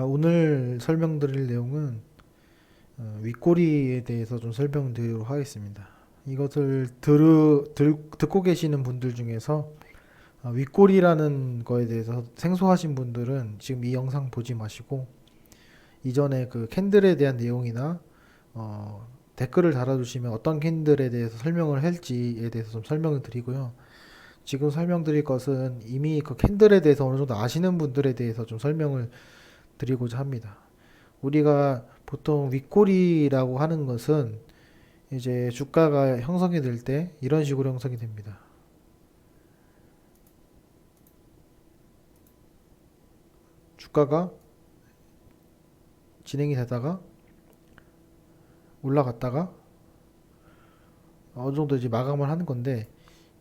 오늘 설명드릴 내용은 윗꼬리에 대해서 좀 설명드리도록 하겠습니다. 이것을 듣고 계시는 분들 중에서 윗꼬리라는 거에 대해서 생소하신 분들은 지금 이 영상 보지 마시고 이전에 그 캔들에 대한 내용이나 댓글을 달아주시면 어떤 캔들에 대해서 설명을 할지에 대해서 좀 설명을 드리고요. 지금 설명드릴 것은 이미 그 캔들에 대해서 어느 정도 아시는 분들에 대해서 좀 설명을 드리고자 합니다. 우리가 보통 윗꼬리라고 하는 것은 이제 주가가 형성이 될 때 이런 식으로 형성이 됩니다. 주가가 진행이 되다가 올라갔다가 어느 정도 이제 마감을 하는 건데,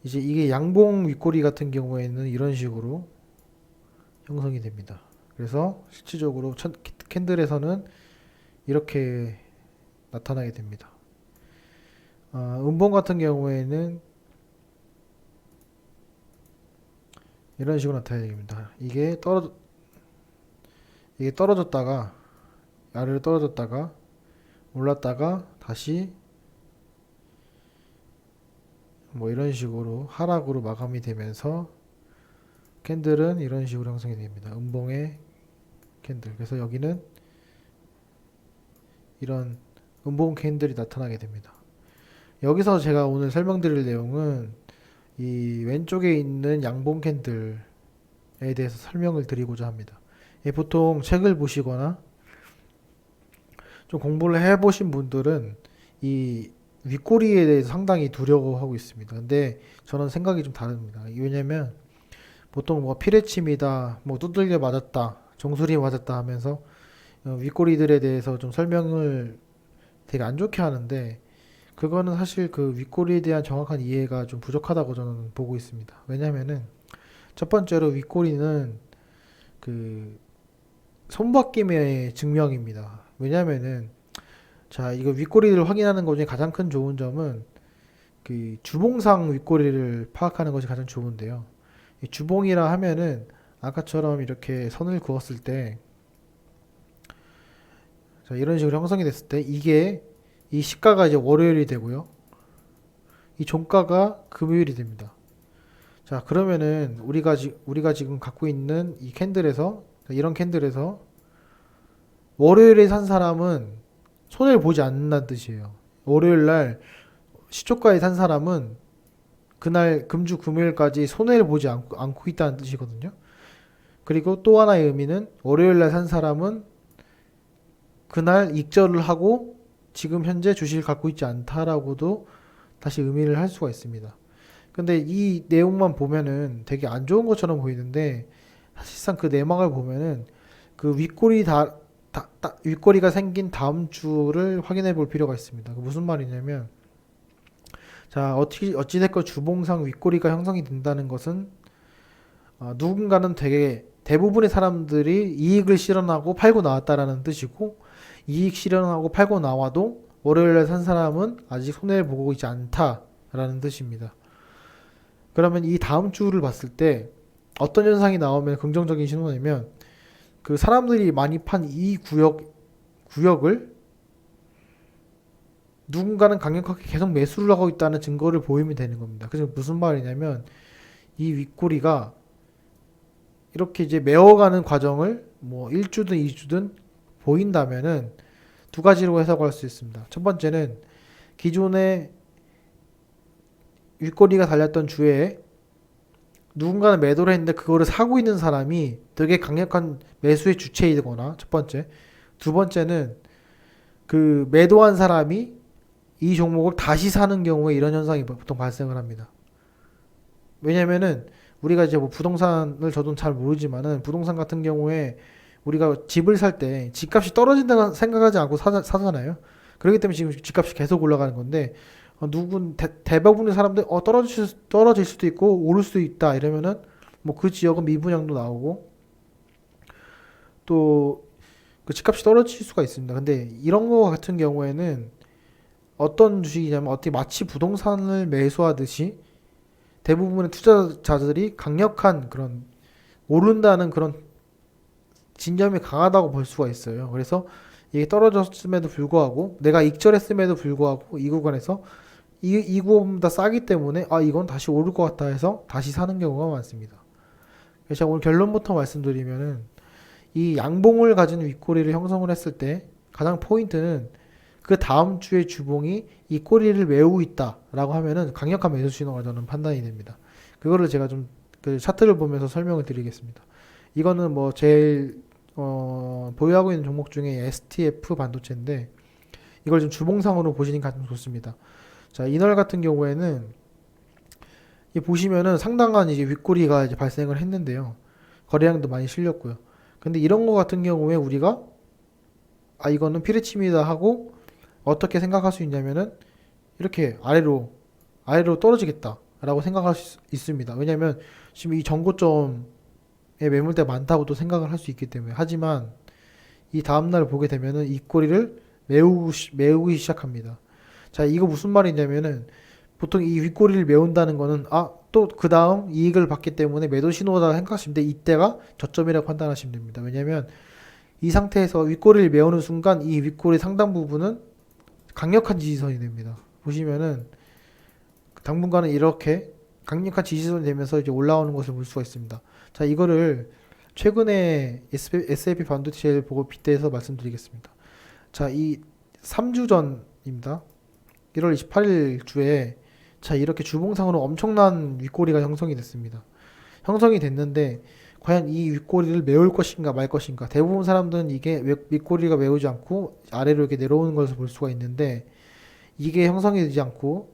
이제 이게 양봉 윗꼬리 같은 경우에는 이런 식으로 형성이 됩니다. 그래서 실질적으로 캔들에서는 이렇게 나타나게 됩니다. 음봉 같은 경우에는 이런 식으로 나타나게 됩니다. 이게 떨어졌다가 아래로 떨어졌다가 올랐다가 다시 뭐 이런 식으로 하락으로 마감이 되면서 캔들은 이런 식으로 형성이 됩니다. 음봉의 캔들. 그래서 여기는 이런 음봉 캔들이 나타나게 됩니다. 여기서 제가 오늘 설명드릴 내용은 이 왼쪽에 있는 양봉 캔들에 대해서 설명을 드리고자 합니다. 보통 책을 보시거나 좀 공부를 해보신 분들은 이 윗꼬리에 대해서 상당히 두려워하고 있습니다. 근데 저는 생각이 좀 다릅니다. 왜냐면 보통 뭐 피레침이다, 뭐 두들겨 맞았다, 정수리 맞았다 하면서 윗꼬리들에 대해서 좀 설명을 되게 안 좋게 하는데, 그거는 사실 그 윗꼬리에 대한 정확한 이해가 좀 부족하다고 저는 보고 있습니다. 왜냐면은 첫 번째로 윗꼬리는 그 손바뀜의 증명입니다. 왜냐면은 자, 이거 윗꼬리를 확인하는 것 중에 가장 큰 좋은 점은 그 주봉상 윗꼬리를 파악하는 것이 가장 좋은데요. 이 주봉이라 하면은 아까처럼 이렇게 선을 그었을 때, 자, 이런 식으로 형성이 됐을 때 이게 이 시가가 이제 월요일이 되고요. 이 종가가 금요일이 됩니다. 자, 그러면은 우리가 지금 갖고 있는 이 캔들에서, 이런 캔들에서 월요일에 산 사람은 손해를 보지 않는다는 뜻이에요. 월요일 날 시초가에 산 사람은 그날 금주 금요일까지 손해를 보지 않고 있다는 뜻이거든요. 그리고 또 하나의 의미는 월요일 날 산 사람은 그날 익절을 하고 지금 현재 주식을 갖고 있지 않다라고도 다시 의미를 할 수가 있습니다. 근데 이 내용만 보면은 되게 안 좋은 것처럼 보이는데, 사실상 그 내막을 보면은 그 윗꼬리가 생긴 다음 주를 확인해 볼 필요가 있습니다. 무슨 말이냐면, 자, 어찌됐건 주봉상 윗꼬리가 형성이 된다는 것은 누군가는 되게 대부분의 사람들이 이익을 실현하고 팔고 나왔다라는 뜻이고, 이익 실현하고 팔고 나와도 월요일에 산 사람은 아직 손해를 보고 있지 않다라는 뜻입니다. 그러면 이 다음 주를 봤을 때 어떤 현상이 나오면 긍정적인 신호냐면, 그 사람들이 많이 판 이 구역을 누군가는 강력하게 계속 매수를 하고 있다는 증거를 보이면 되는 겁니다. 그래서 무슨 말이냐면, 이 윗꼬리가 이렇게 이제 메어가는 과정을 뭐 1주든 2주든 보인다면은 두 가지로 해석할 수 있습니다. 첫 번째는 기존에 윗꼬리가 달렸던 주에 누군가는 매도를 했는데 그거를 사고 있는 사람이 되게 강력한 매수의 주체이거나, 첫 번째. 두 번째는 그 매도한 사람이 이 종목을 다시 사는 경우에 이런 현상이 보통 발생을 합니다. 왜냐면은 우리가 이제 뭐 부동산을 저도 잘 모르지만은, 부동산 같은 경우에 우리가 집을 살 때 집값이 떨어진다고 생각하지 않고 사잖아요. 그렇기 때문에 지금 집값이 계속 올라가는 건데, 대부분의 사람들 떨어질 수도 있고 오를 수도 있다 이러면은 뭐 그 지역은 미분양도 나오고 또 그 집값이 떨어질 수가 있습니다. 근데 이런 거 같은 경우에는 어떤 주식이냐면, 어떻게 마치 부동산을 매수하듯이 대부분의 투자자들이 강력한 그런 오른다는 그런 진점이 강하다고 볼 수가 있어요. 그래서 이게 떨어졌음에도 불구하고 내가 익절했음에도 불구하고 이 구간에서 이 구간보다 싸기 때문에 아 이건 다시 오를 것 같다 해서 다시 사는 경우가 많습니다. 그래서 제가 오늘 결론부터 말씀드리면은 이 양봉을 가진 윗꼬리를 형성을 했을 때 가장 포인트는 그 다음 주에 주봉이 이 꼬리를 메우고 있다라고 하면은 강력한 매수 신호가 저는 판단이 됩니다. 그거를 제가 좀 그 차트를 보면서 설명을 드리겠습니다. 이거는 뭐 제일 보유하고 있는 종목 중에 STF 반도체인데 이걸 좀 주봉상으로 보시는 게 가장 좋습니다. 자, 이날 같은 경우에는 이 보시면은 상당한 이제 윗꼬리가 이제 발생을 했는데요. 거래량도 많이 실렸고요. 근데 이런 거 같은 경우에 우리가 아 이거는 피레침이다 하고 어떻게 생각할 수 있냐면은 이렇게 아래로 떨어지겠다라고 생각할 수 있습니다. 왜냐면 지금 이 전고점에 매물대 많다고도 생각을 할 수 있기 때문에 하지만 이 다음날 보게 되면은 이 꼬리를 메우기 시작합니다. 자, 이거 무슨 말이냐면은 보통 이 윗꼬리를 메운다는 거는 아, 또 그 다음 이익을 받기 때문에 매도 신호다 생각하시면 돼. 이때가 저점이라고 판단하시면 됩니다. 왜냐면 이 상태에서 윗꼬리를 메우는 순간 이 윗꼬리 상당 부분은 강력한 지지선이 됩니다. 보시면은 당분간은 이렇게 강력한 지지선이 되면서 이제 올라오는 것을 볼 수가 있습니다. 자, 이거를 최근에 SAP 반도체를 보고 빗대서 말씀드리겠습니다. 자, 이 3주 전입니다. 1월 28일 주에 자, 이렇게 주봉상으로 엄청난 윗꼬리가 형성이 됐습니다. 형성이 됐는데 과연 이 윗꼬리를 메울 것인가 말 것인가. 대부분 사람들은 이게 윗꼬리가 메우지 않고 아래로 이렇게 내려오는 것을 볼 수가 있는데 이게 형성이 되지 않고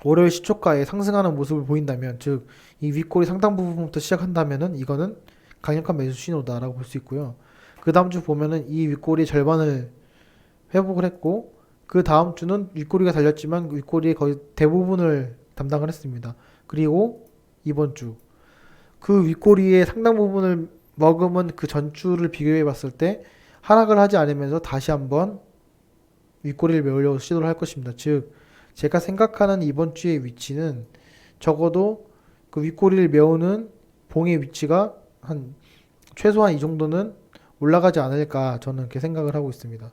월요일 시초가에 상승하는 모습을 보인다면 즉 이 윗꼬리 상당 부분부터 시작한다면은 이거는 강력한 매수 신호다라고 볼 수 있고요. 그 다음 주 보면은 이 윗꼬리 절반을 회복을 했고 그 다음 주는 윗꼬리가 달렸지만 윗꼬리의 거의 대부분을 담당을 했습니다. 그리고 이번 주 그 윗꼬리의 상당 부분을 머금은 그 전주를 비교해 봤을 때 하락을 하지 않으면서 다시 한번 윗꼬리를 메우려고 시도를 할 것입니다. 즉 제가 생각하는 이번 주의 위치는 적어도 그 윗꼬리를 메우는 봉의 위치가 한 최소한 이 정도는 올라가지 않을까 저는 그렇게 생각을 하고 있습니다.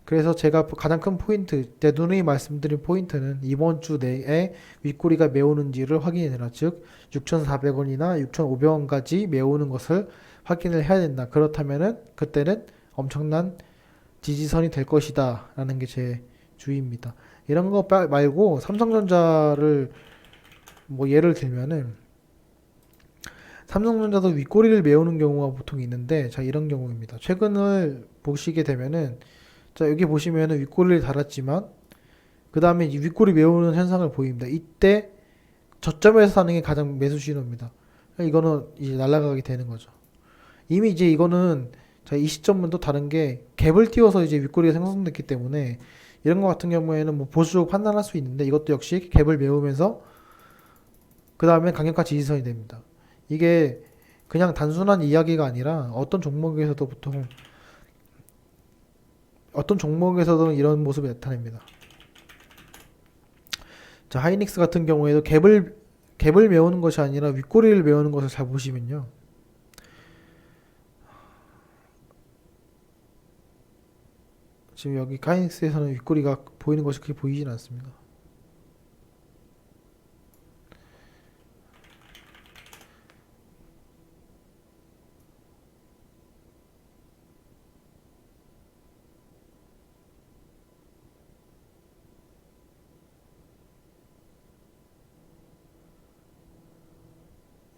그래서 제가 가장 큰 포인트, 내 누누이 말씀드린 포인트는 이번 주 내에 윗꼬리가 메우는지를 확인해라. 즉 6,400원이나 6,500원까지 메우는 것을 확인을 해야 된다. 그렇다면은 그때는 엄청난 지지선이 될 것이다 라는 게 제 주의입니다. 이런 거 말고 삼성전자를 뭐 예를 들면은 삼성전자도 윗꼬리를 메우는 경우가 보통 있는데 자 이런 경우입니다. 최근을 보시게 되면은 자 여기 보시면은 윗꼬리를 달았지만 그 다음에 윗꼬리 메우는 현상을 보입니다. 이때 저점에서 사는 게 가장 매수 신호입니다. 이거는 이제 날아가게 되는 거죠. 이미 이제 이거는 자, 이 시점은 또 다른 게 갭을 띄워서 이제 윗꼬리가 생성됐기 때문에 이런 것 같은 경우에는 뭐 보수적으로 판단할 수 있는데 이것도 역시 갭을 메우면서 그 다음에 강력한 지지선이 됩니다. 이게 그냥 단순한 이야기가 아니라 어떤 종목에서도 이런 모습을 나타냅니다. 자, 하이닉스 같은 경우에도 갭을 메우는 것이 아니라 윗꼬리를 메우는 것을 잘 보시면요. 지금 여기 하이닉스에서는 윗꼬리가 보이는 것이 그렇게 보이진 않습니다.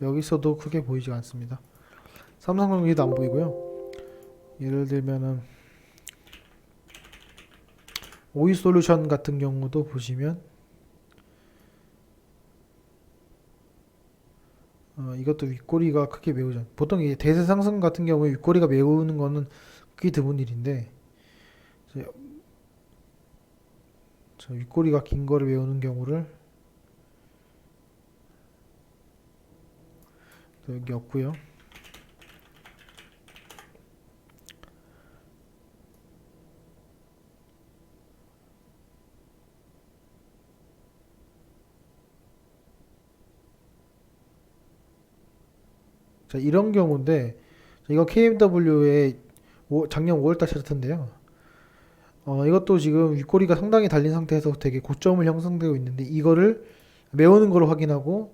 여기서도 크게 보이지 않습니다. 삼성전기도 안 보이고요. 예를 들면은 오이솔루션 같은 경우도 보시면 이것도 윗꼬리가 크게 메우죠. 보통 이 대세 상승 같은 경우에 윗꼬리가 메우는 거는 그게 드문 일인데 저 윗꼬리가 긴 거를 메우는 경우를 여기 없고요. 자, 이런 경우인데 이거 KMW의 작년 5월달 차트인데요. 이것도 지금 윗꼬리가 상당히 달린 상태에서 되게 고점을 형성되고 있는데 이거를 메우는 걸 확인하고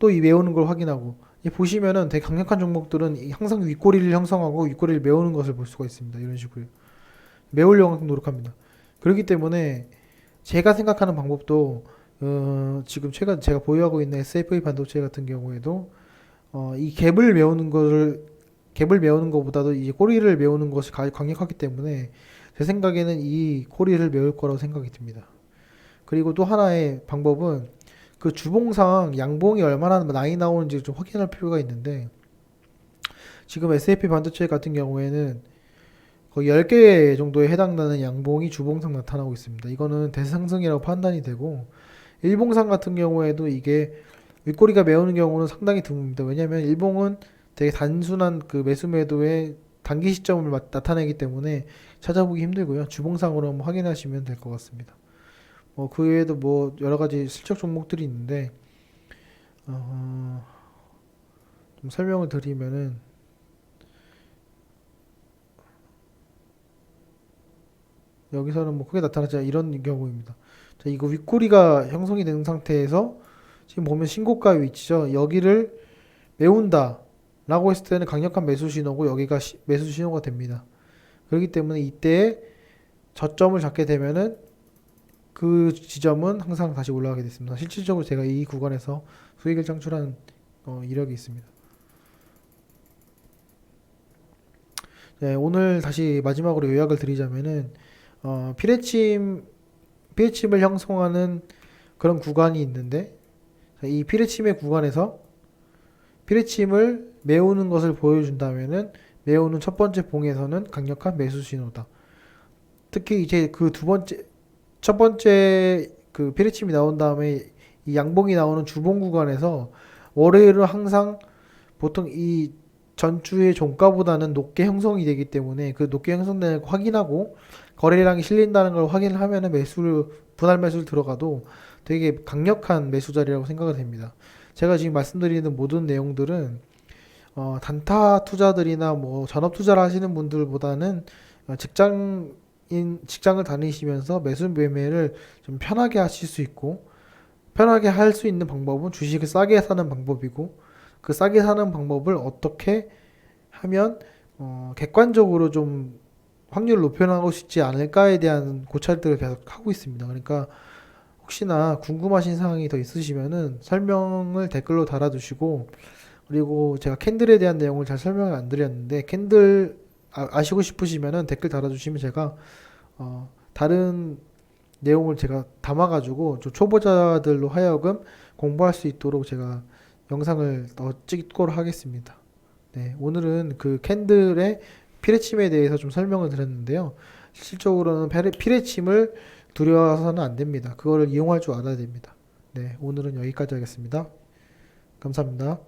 또 이 메우는 걸 확인하고 이 보시면은 되게 강력한 종목들은 항상 윗꼬리를 형성하고 윗꼬리를 메우는 것을 볼 수가 있습니다. 이런 식으로 메우려고 노력합니다. 그렇기 때문에 제가 생각하는 방법도 지금 최근 제가 보유하고 있는 SFA 반도체 같은 경우에도 이 갭을 메우는 것보다도 이 꼬리를 메우는 것이 강력하기 때문에 제 생각에는 이 꼬리를 메울 거라고 생각이 듭니다. 그리고 또 하나의 방법은 그 주봉상 양봉이 얼마나 많이 나오는지 좀 확인할 필요가 있는데 지금 S&P 반도체 같은 경우에는 거의 10개 정도에 해당되는 양봉이 주봉상 나타나고 있습니다. 이거는 대상승이라고 판단이 되고 일봉상 같은 경우에도 이게 윗꼬리가 메우는 경우는 상당히 드뭅니다. 왜냐하면 일봉은 되게 단순한 그 매수 매도의 단기 시점을 나타내기 때문에 찾아보기 힘들고요. 주봉상으로 한번 확인하시면 될 것 같습니다. 그 외에도 뭐 여러 가지 실적 종목들이 있는데 좀 설명을 드리면은 여기서는 뭐 크게 나타나지 않는 이런 경우입니다. 자, 이거 윗꼬리가 형성이 된 상태에서 지금 보면 신고가 위치죠. 여기를 메운다 라고 했을 때는 강력한 매수 신호고 여기가 매수 신호가 됩니다. 그렇기 때문에 이때 저점을 잡게 되면은 그 지점은 항상 다시 올라가게 됐습니다. 실질적으로 제가 이 구간에서 수익을 창출한 이력이 있습니다. 네, 오늘 다시 마지막으로 요약을 드리자면은 피레침을 형성하는 그런 구간이 있는데 이 피레침의 구간에서 피레침을 메우는 것을 보여준다면은 메우는 첫 번째 봉에서는 강력한 매수 신호다. 특히 이제 그 첫 번째 그 피레침이 나온 다음에 이 양봉이 나오는 주봉 구간에서 월요일은 항상 보통 이 전주의 종가보다는 높게 형성이 되기 때문에 그 높게 형성되는 걸 확인하고 거래량이 실린다는 걸 확인을 하면은 분할 매수를 들어가도 되게 강력한 매수 자리라고 생각이 됩니다. 제가 지금 말씀드리는 모든 내용들은 단타 투자들이나 뭐 전업 투자를 하시는 분들보다는 직장을 다니시면서 매수 매매를 좀 편하게 하실 수 있고 편하게 할 수 있는 방법은 주식을 싸게 사는 방법이고 그 싸게 사는 방법을 어떻게 하면 객관적으로 좀 확률을 높여나가고 싶지 않을까에 대한 고찰들을 계속 하고 있습니다. 그러니까 혹시나 궁금하신 사항이 더 있으시면은 설명을 댓글로 달아두시고 그리고 제가 캔들에 대한 내용을 잘 설명을 안 드렸는데 캔들 아시고 싶으시면은 댓글 달아주시면 제가 다른 내용을 제가 담아가지고 좀 초보자들로 하여금 공부할 수 있도록 제가 영상을 더 찍도록 하겠습니다. 네, 오늘은 그 캔들의 피레침에 대해서 좀 설명을 드렸는데요. 실질적으로는 피레침을 두려워서는 안 됩니다. 그거를 이용할 줄 알아야 됩니다. 네, 오늘은 여기까지 하겠습니다. 감사합니다.